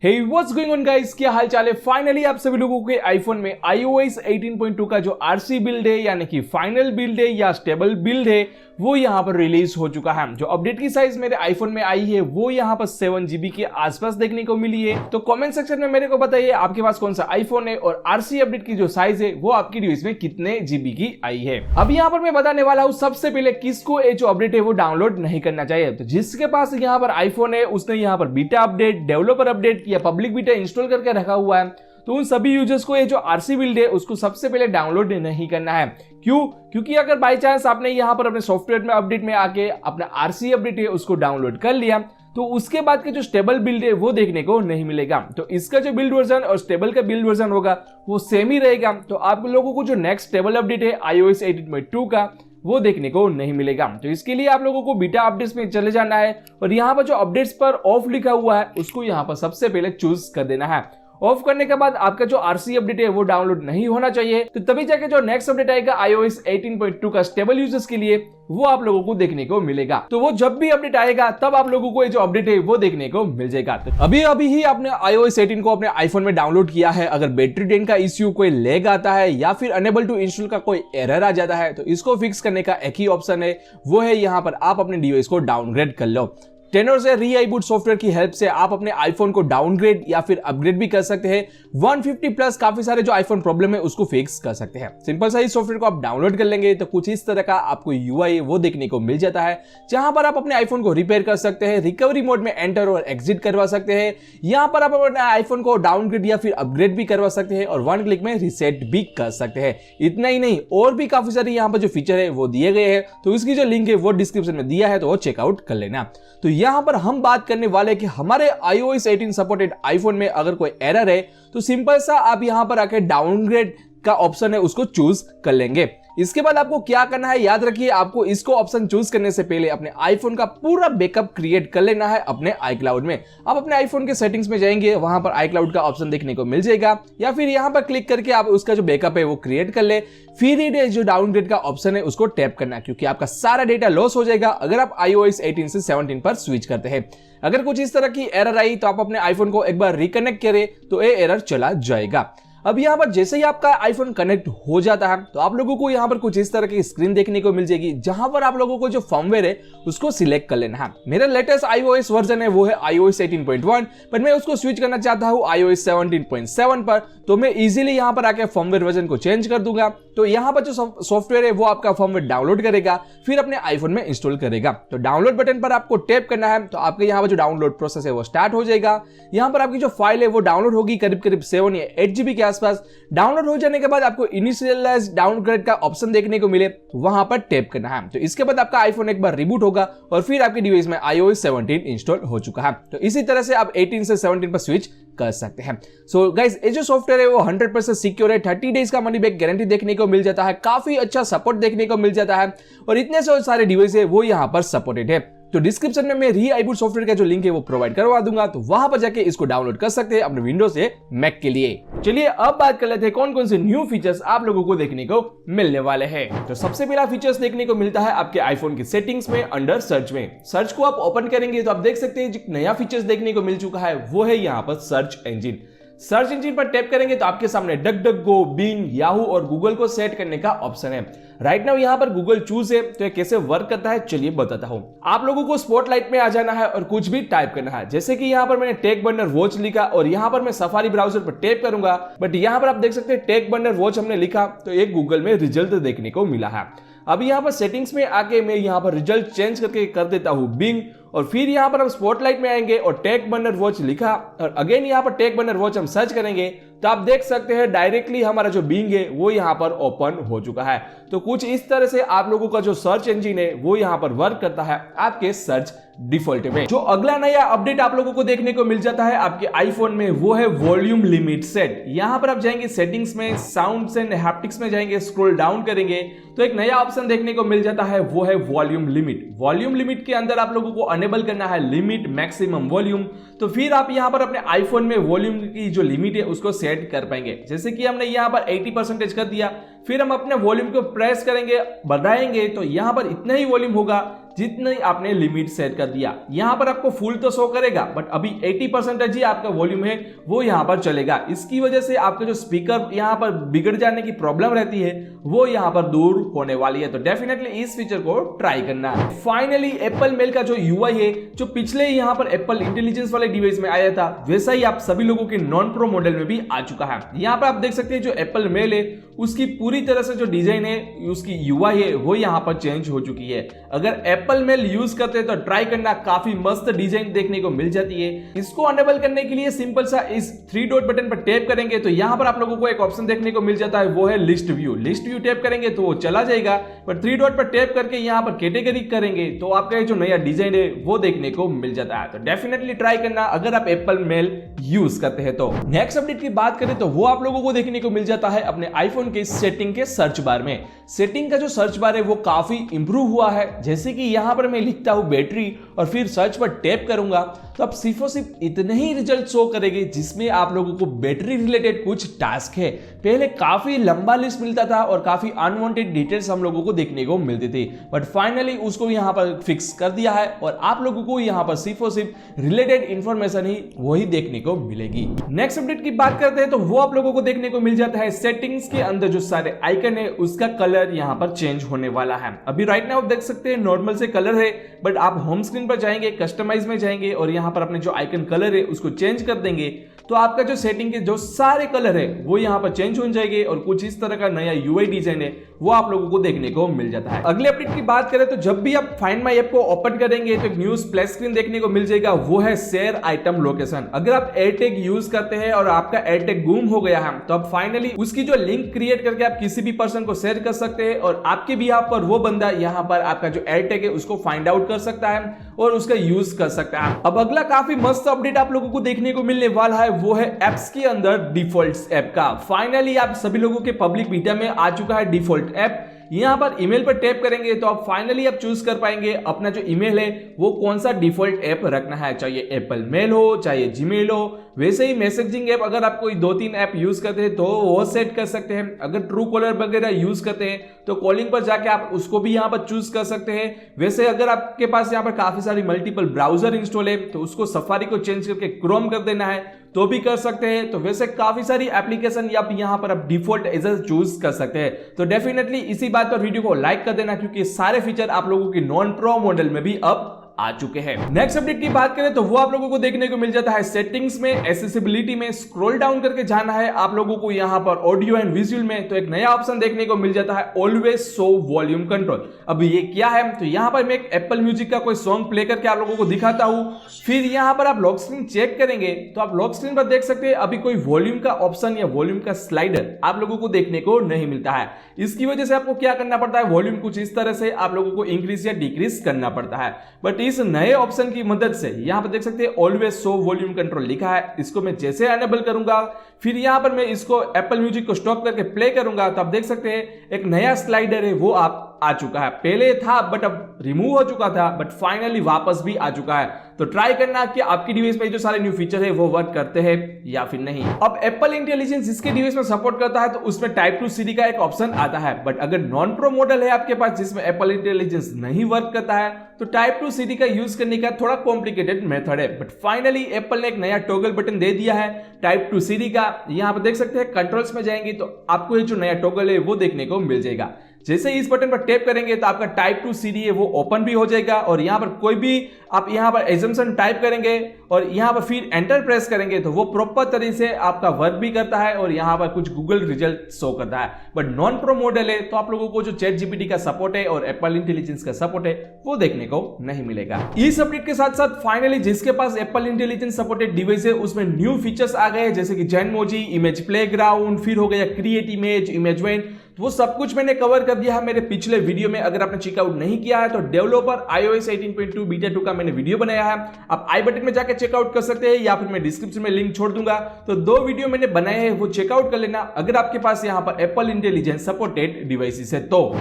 Hey what's going on guys, क्या हाल चाल है। फाइनली आप सभी लोगों के आईफोन में iOS 18.2 का जो आरसी बिल्ड है यानी कि फाइनल बिल्ड है या स्टेबल बिल्ड है वो यहां पर रिलीज हो चुका है। जो अपडेट की साइज मेरे आईफोन में आई है वो यहां पर 7 GB के आसपास देखने को मिली है। तो कमेंट सेक्शन में मेरे को बताइए आपके पास कौन सा आईफोन है और आरसी अपडेट की जो साइज है वो आपकी डिवाइस में कितने GB की आई है। अब यहां पर मैं बताने वाला हूं सबसे पहले किसको ये जो अपडेट है वो डाउनलोड नहीं करना चाहिए। तो जिसके पास यहां पर आईफोन है उसने यहां पर बीटा अपडेट, डेवलपर अपडेट या पब्लिक बीटा इंस्टॉल करके रखा हुआ है, तो उन सभी यूजर्स को ये जो आरसी बिल्ड है उसको सबसे पहले डाउनलोड नहीं करना है। क्यों? क्योंकि अगर बाय चांस आपने यहां पर अपने सॉफ्टवेयर में अपडेट में आके अपना आरसी अपडेट है उसको डाउनलोड कर लिया तो उसके बाद के जो स्टेबल बिल्ड है वो देखने को नहीं मिलेगा। तो इसका जो बिल्ड वर्जन और स्टेबल का बिल्ड वर्जन होगा वो सेम ही रहेगा। तो आप लोगों को जो नेक्स्ट स्टेबल अपडेट है iOS 18.2 का वो देखने को नहीं मिलेगा। तो इसके लिए आप लोगों को बीटा अपडेट्स में चले जाना है और यहाँ पर जो अपडेट्स पर ऑफ लिखा हुआ है उसको यहाँ पर सबसे पहले चूज कर देना है। ऑफ करने के बाद आपका जो आरसी अपडेट है वो डाउनलोड नहीं होना चाहिए। तो तभी जाके जो नेक्स्ट अपडेट आएगा iOS 18.2 का स्टेबल यूजर्स के लिए वो आप लोगों को देखने को मिलेगा। तो वो जब भी अपडेट आएगा तब आप लोगों को ये जो अपडेट है वो देखने को मिल जाएगा। तो अभी ही आपने iOS 18 को अपने आईफोन में डाउनलोड किया है, अगर बैटरी ड्रेन का इश्यू, कोई लैग आता है या फिर अनेबल टू इंस्टॉल का कोई एरर आ जाता है तो इसको फिक्स करने का एक ही ऑप्शन है, वो है यहाँ पर आप अपने डिवाइस को डाउनग्रेड कर लो। टेनोर से रीआईबूट सॉफ्टवेयर की हेल्प से आप अपने आईफोन को डाउनग्रेड या फिर अपग्रेड भी कर सकते हैं। 150 प्लस काफी सारे जो आईफोन प्रॉब्लम है उसको फिक्स कर सकते हैं। सिंपल सा इस सॉफ्टवेयर को आप डाउनलोड कर लेंगे तो कुछ इस तरह का आपको यूआई वो देखने को मिल जाता है, जहां पर आप अपने आईफोन को रिपेयर कर सकते हैं, रिकवरी मोड में एंटर और एग्जिट करवा सकते हैं। यहाँ पर आप अपने आईफोन को डाउनग्रेड या फिर अपग्रेड भी करवा सकते हैं और 1 क्लिक में रिसेट भी कर सकते हैं। इतना ही नहीं, और भी काफी सारे यहाँ पर जो फीचर है वो दिए गए हैं, तो इसकी जो लिंक है वो डिस्क्रिप्शन में दिया है, तो वो चेकआउट कर लेना। तो यहाँ पर हम बात करने वाले कि हमारे iOS 18 सपोर्टेड आईफोन में अगर कोई एरर है तो सिंपल सा आप यहां पर आके डाउनग्रेड का ऑप्शन है उसको चूज कर लेंगे। इसके बाद आपको क्या करना है, याद रखिए आपको इसको ऑप्शन चूज करने से पहले अपने आईफोन का पूरा बैकअप क्रिएट कर लेना है अपने iCloud में। आप अपने आईफोन के सेटिंग्स में जाएंगे, वहां पर iCloud का ऑप्शन देखने को मिल जाएगा, या फिर यहां पर क्लिक करके आप उसका जो बैकअप है वो क्रिएट कर ले। फिर ही जो डाउनग्रेड का ऑप्शन है उसको टैप करना, क्योंकि आपका सारा डेटा लॉस हो जाएगा अगर आप iOS 18 से 17 पर स्विच करते हैं। अगर कुछ इस तरह की एरर आई तो आप अपने आईफोन को एक बार रिकनेक्ट करें तो ये एरर चला जाएगा। अब यहाँ पर जैसे ही आपका आईफोन कनेक्ट हो जाता है तो आप लोगों को यहाँ पर कुछ इस तरह की स्क्रीन देखने को मिल जाएगी, जहां पर आप लोगों को जो फर्मवेयर है उसको सिलेक्ट कर लेना है। मेरा लेटेस्ट iOS वर्जन है वो है iOS 18.1, पर मैं उसको स्विच करना चाहता हूँ iOS 17.7 पर, तो मैं इजीली यहाँ पर आके फर्मवेयर वर्जन को चेंज कर दूंगा। तो यहाँ पर जो सॉफ्टवेयर है वो आपका फर्मवेयर डाउनलोड करेगा, फिर अपने आईफोन में इंस्टॉल करेगा। तो डाउनलोड बटन पर आपको टैप करना है, तो आपके यहाँ पर जो डाउनलोड प्रोसेस है वो स्टार्ट हो जाएगा। यहाँ पर आपकी जो फाइल है वो डाउनलोड होगी करीब 7 या 8 GB के आसपास। डाउनलोड हो जाने के बाद आपको इनिशियलाइज डाउनग्रेड का ऑप्शन देखने को मिले, वहां पर टैप करना है। तो इसके बाद आपका आईफोन एक बार रिबूट होगा और फिर आपकी डिवाइस में iOS 17 इंस्टॉल हो चुका है। तो इसी तरह से आप 18 से 17 पर स्विच कर सकते हैं। सो गाइस, ये जो सॉफ्टवेयर है वो 100% सिक्योर है। 30 डेज का मनी बैक गारंटी देखने को मिल जाता है, काफी अच्छा सपोर्ट देखने को मिल जाता है और इतने सारे डिवाइस है वो यहाँ पर सपोर्टेड है। तो डिस्क्रिप्शन में मैं रीआईबूट सॉफ्टवेयर का जो लिंक है वो प्रोवाइड करवा दूंगा, तो वहां पर जाके इसको डाउनलोड कर सकते हैं अपने विंडोज से मैक के लिए। चलिए अब बात कर लेते हैं कौन कौन से न्यू फीचर्स आप लोगों को देखने को मिलने वाले हैं। तो सबसे पहला फीचर्स देखने को मिलता है आपके आईफोन की सेटिंग्स में अंडर सर्च में। सर्च को आप ओपन करेंगे तो आप देख सकते हैं जो नया फीचर्स देखने को मिल चुका है वो है यहाँ पर सर्च इंजिन। सर्च इंजिन पर टैप करेंगे तो आपके सामने डकडकगो, बिंग, याहू और गूगल को सेट करने का ऑप्शन है। राइट नाउ यहाँ पर गूगल चूज है, तो ये कैसे वर्क करता है चलिए बताता हूँ। आप लोगों को स्पॉटलाइट में आ जाना है और कुछ भी टाइप करना है। जैसे कि यहाँ पर मैंने टेक बर्नर वॉच लिखा और यहाँ पर मैं सफारी ब्राउजर पर टैप करूंगा, बट यहाँ पर आप देख सकते हैं टेक बर्नर वॉच हमने लिखा तो एक गूगल में रिजल्ट देखने को मिला है। अब यहाँ पर सेटिंग्स में आके मैं यहाँ पर रिजल्ट चेंज करके कर देता हूँ बिंग, और फिर यहाँ पर हम स्पॉटलाइट में आएंगे और टेक बर्नर वॉच लिखा और अगेन यहाँ पर टेक बर्नर वॉच हम सर्च करेंगे तो आप देख सकते हैं डायरेक्टली हमारा जो बिंग है वो यहाँ पर ओपन हो चुका है। तो कुछ इस तरह से आप लोगों का जो सर्च इंजन है वो यहाँ पर वर्क करता है आपके सर्च डिफॉल्ट में। जो अगला नया अपडेट आप लोगों को देखने को मिल जाता है आपके आईफोन में वो है वॉल्यूम लिमिट सेट। यहाँ पर आप जाएंगे सेटिंग्स में, साउंड्स एंड हैप्टिक्स में जाएंगे, स्क्रॉल डाउन करेंगे तो एक नया ऑप्शन देखने को मिल जाता है वो है वॉल्यूम लिमिट। वॉल्यूम लिमिट के अंदर आप लोगों को अनेबल करना है लिमिट मैक्सिमम वॉल्यूम। तो फिर आप यहाँ पर अपने आईफोन में वॉल्यूम की जो लिमिट है उसको सेट कर पाएंगे। जैसे कि हमने यहाँ पर 80% कर दिया, फिर हम अपने वॉल्यूम को प्रेस करेंगे, बढ़ाएंगे तो यहाँ पर इतना ही वॉल्यूम होगा जितनी आपने लिमिट सेट कर दिया। यहाँ पर आपको फुल तो शो करेगा बट अभी 80% ही आपका वॉल्यूम है वो यहाँ पर चलेगा। इसकी वजह से आपका जो स्पीकर यहाँ पर बिगड़ जाने की प्रॉब्लम रहती है वो यहाँ पर दूर होने वाली है। तो डेफिनेटली इस फीचर को ट्राई करना है। फाइनली एप्पल मेल का जो यूआई है जो पिछले यहाँ पर एप्पल इंटेलिजेंस वाले डिवाइस में आया था वैसा ही आप सभी लोगों के नॉन प्रो मॉडल में भी आ चुका है। यहाँ पर आप देख सकते हैं जो एप्पल मेल है उसकी पूरी तरह से जो डिजाइन है उसकी यूआई है वो यहाँ पर चेंज हो चुकी है। अगर एप्पल मेल यूज करते हैं तो ट्राई करना, काफी मस्त डिजाइन देखने को मिल जाती है। इसको अनेबल करने के लिए सिंपल सा इस 3 डॉट बटन पर टैप करेंगे तो यहाँ पर आप लोगों को एक ऑप्शन देखने को मिल जाता है वो है list view. List view tap करेंगे तो वो चला जाएगा, पर 3 डॉट पर टैप करके यहाँ पर कैटेगरी करेंगे तो आपका जो नया डिजाइन है वो देखने को मिल जाता है। तो डेफिनेटली ट्राई करना अगर आप एप्पल मेल यूज करते हैं तो। नेक्स्ट अपडेट की बात करें तो वो आप लोगों को देखने को मिल जाता है अपने आईफोन के सेटिंग के सर्च बार में। सेटिंग का जो सर्च बार है वो काफी इंप्रूव हुआ है। जैसे कि यहां पर मैं लिखता हूं बैटरी और फिर सर्च पर टैप करूंगा तो अब सिर्फ और सिर्फ इतने ही रिजल्ट शो करेंगे जिसमें आप लोगों को बैटरी रिलेटेड कुछ टास्क है। पहले काफी लंबा लिस्ट मिलता था और काफी अनवांटेड डिटेल्स हम लोगों को देखने को मिलती थी, बट फाइनली उसको यहां पर फिक्स कर दिया है और आप लोगों को यहां पर सिर्फ और सिर्फ रिलेटेड इंफॉर्मेशन ही वही देखने को मिलेगी। नेक्स्ट अपडेट की बात करते हैं तो वो आप लोगों को देखने को मिल जाता है सेटिंग्स के अंदर जो सारे आइकन है उसका कलर यहां पर चेंज होने वाला है। अभी राइट नाउ आप देख सकते हैं नॉर्मल से कलर है, बट आप होम स्क्रीन पर जाएंगे, कस्टमाइज में जाएंगे और यहां पर अपने जो आइकन कलर है उसको चेंज कर देंगे तो आपका जो सेटिंग के जो सारे कलर है वो यहां पर चेंज हो जाएंगे और कुछ इस तरह का नया यूआई डिजाइन है वो आप लोगों को देखने को मिल जाता है। अगले अपडेट की बात करें तो जब भी आप फाइंड माई ऐप को ओपन करेंगे तो एक न्यू स्प्लैश स्क्रीन देखने को मिल जाएगा वो है शेयर आइटम लोकेशन। अगर आप एयरटैग यूज करते हैं और आपका एयरटैग गुम हो गया है तो आप फाइनली उसकी जो लिंक क्रिएट करके आप किसी भी पर्सन को शेयर कर सकते हैं और आपके बिहाफ पर वो बंदा यहां पर आपका जो एयरटैग है उसको फाइंड आउट कर सकता है और उसका यूज कर सकता है। अब अगला काफी मस्त अपडेट आप लोगों को देखने को मिलने वाला है वो है एप्स के अंदर डिफॉल्ट ऐप का। फाइनली आप सभी लोगों के पब्लिक बीटा में आ चुका है डिफॉल्ट ऐप। यहां पर ईमेल पर टैप करेंगे तो आप फाइनली आप चूज कर पाएंगे अपना जो ईमेल है वो कौन सा डिफॉल्ट ऐप रखना है, चाहे एप्पल मेल हो चाहे जीमेल हो। वैसे ही मैसेजिंग ऐप अगर आप कोई 2-3 ऐप यूज करते हैं तो वो सेट कर सकते हैं। अगर ट्रू कॉलर वगैरह यूज करते हैं तो कॉलिंग पर जाके आप उसको भी यहां पर चूज कर सकते हैं। वैसे अगर आपके पास यहां पर काफी सारी मल्टीपल ब्राउजर इंस्टॉल है तो उसको सफारी को चेंज करके क्रोम कर देना है तो भी कर सकते हैं। तो वैसे काफी सारी एप्लीकेशन आप यहां पर आप डिफॉल्ट एज चूज कर सकते हैं। तो डेफिनेटली इसी बात पर वीडियो को लाइक कर देना क्योंकि सारे फीचर आप लोगों की नॉन प्रो मॉडल में भी अब आ चुके हैं। नेक्स्ट अपडेट की बात करें तो वो आप लोगों को देखने को मिल जाता है सेटिंग्स में, एक्सेसिबिलिटी में स्क्रॉल डाउन करके जाना है आप लोगों को यहां पर ऑडियो एंड विजुअल में तो एक नया ऑप्शन देखने को मिल जाता है ऑलवेज शो वॉल्यूम कंट्रोल। अब ये क्या है तो यहां पर मैं एक एप्पल म्यूजिक का कोई सॉन्ग प्ले करके आप लोगों को दिखाता हूं, फिर यहां पर आप लॉक स्क्रीन चेक करेंगे तो आप लॉक स्क्रीन पर देख सकते हैं अभी कोई वॉल्यूम का ऑप्शन या वॉल्यूम का स्लाइडर आप लोगों को देखने को नहीं मिलता है। इसकी वजह से आपको क्या करना पड़ता है, वॉल्यूम कुछ इस तरह से आप लोगों को इंक्रीज या डिक्रीज करना पड़ता है। बट इस नए ऑप्शन की मदद से यहां पर देख सकते हैं ऑलवेज शो वॉल्यूम कंट्रोल लिखा है, इसको मैं जैसे एनेबल करूंगा फिर यहां पर मैं इसको एप्पल म्यूजिक को स्टॉप करके प्ले करूंगा तो आप देख सकते हैं एक नया स्लाइडर है वो आप आ चुका है। पहले था बट अब रिमूव हो चुका था बट फाइनली वापस भी आ चुका है। तो ट्राई करना कि आपकी डिवाइस में जो सारे न्यू फीचर है वो वर्क करते हैं या फिर नहीं। अब एप्पल इंटेलिजेंस जिसके डिवाइस में सपोर्ट करता है तो उसमें टाइप 2 सीडी का एक ऑप्शन आता है, बट अगर नॉन प्रो मॉडल है आपके पास जिसमें एप्पल इंटेलिजेंस नहीं वर्क करता है तो टाइप 2 सीडी का यूज करने का थोड़ा कॉम्प्लिकेटेड मेथड है। बट फाइनली एप्पल ने एक नया टॉगल बटन दे दिया है टाइप 2 सीडी का। यहां पर देख सकते हैं कंट्रोल्स में जाएंगे तो आपको ये जो नया टॉगल है वो देखने को मिल जाएगा। जैसे ही इस बटन पर टैप करेंगे तो आपका टाइप 2 सीडी है वो ओपन भी हो जाएगा और यहां पर कोई भी आप यहां पर एजम्पशन टाइप करेंगे और यहां पर फिर एंटर प्रेस करेंगे तो वो प्रॉपर तरीके से आपका वर्क भी करता है और यहां पर कुछ गूगल रिजल्ट शो करता है। बट नॉन प्रो मॉडल है तो आप लोगों को जो चैट जीपीटी का सपोर्ट है और एप्पल इंटेलिजेंस का सपोर्ट है वो देखने को नहीं मिलेगा। इस अपडेट के साथ साथ फाइनली जिसके पास एप्पल इंटेलिजेंस सपोर्टेड डिवाइस है उसमें न्यू फीचर्स आ गए जैसे कि जेनमोजी, इमेज प्लेग्राउंड, फिर हो गया क्रिएट इमेज, इमेज वेंट, वो सब कुछ मैंने कवर कर दिया है मेरे पिछले वीडियो में। अगर आपने चेकआउट नहीं किया है तो डेवलपर iOS 18.2 बीटा 2 का मैंने वीडियो बनाया है, आप आई बटन में जाकर चेकआउट कर सकते हैं या फिर मैं डिस्क्रिप्शन में लिंक छोड़ दूंगा। तो 2 वीडियो मैंने बनाए हैं वो चेकआउट कर लेना अगर आपके पास यहां पर एप्पल इंटेलिजेंस सपोर्टेड डिवाइसेस है तो।